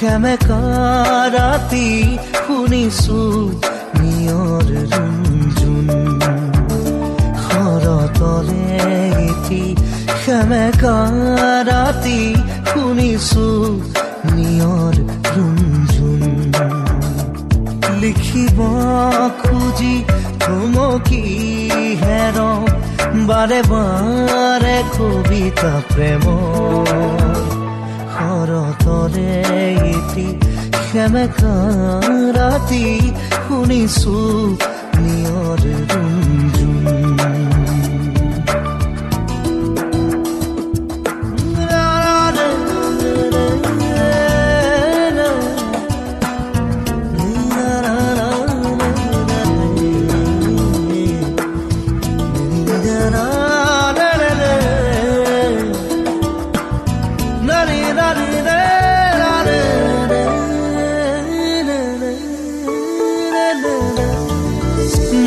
সেমেকা ৰাতি শুনিছো নিয়ৰ ৰুণজুণ শৰতৰে এটি সেমেকা ৰাতি শুনিছো নিয়ৰ ৰুণজুণ লিখিব খুজি থমকি হেৰওঁ বাৰে বাৰে কবিতা প্ৰেমৰ শৰতৰে এটি সেমেকা ৰাতি শুনিছো নিয়ৰ ৰুণজুণ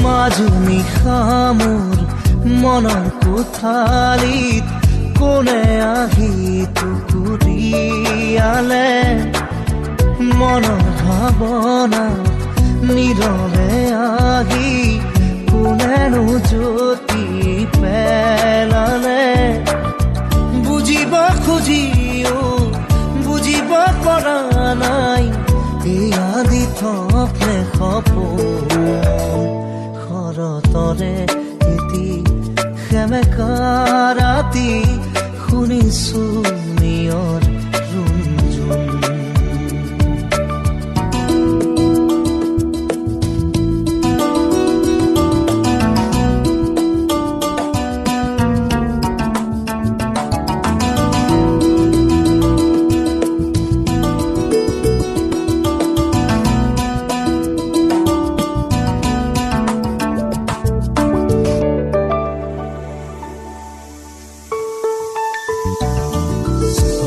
মাজুনি খামোৰ মনৰ কোঠালিত কোনে আহি টুকুৰিয়ালে মনৰ ভাৱনা নীৰৱে আহি কোনেনো জ্যোতি পেলালে বুজিব খুজিও বুজিব পৰা নাই এই আদি থপনে সপোন শৰতৰে এটি সেমেকা ৰাতি শুনিছো নিয়ৰ ৰুণজুণ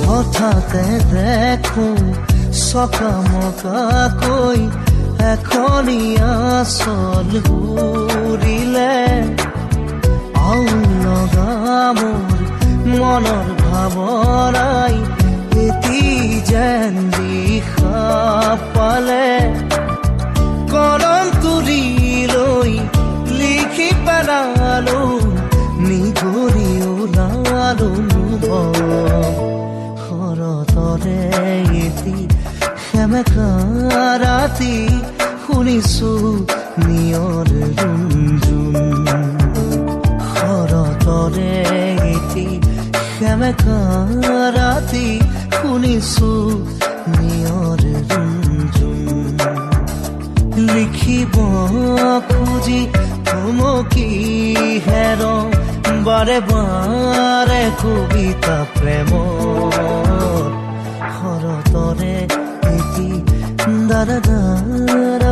হঠাতে দেখো চকামকাকৈ এখনি আচল ঘূৰিলে আউল লগা মোৰ মনৰ ভাৱনাই এটি যেন দিশা পালে কলম তুলি লৈ লিখি পেলালো নিগৰি ওলালো শৰতৰে এটি সেমেকা ৰাতি শুনিছো নিয়ৰ ৰুণজুণ শৰতৰে এটি সেমেকা ৰাতি শুনিছো নিয়ৰ ৰুণজুণ লিখিব খুজি থমকি হেৰওঁ বাৰে বাৰে কবিতা প্ৰেমৰ শৰতৰে এটি দাৰা দাৰা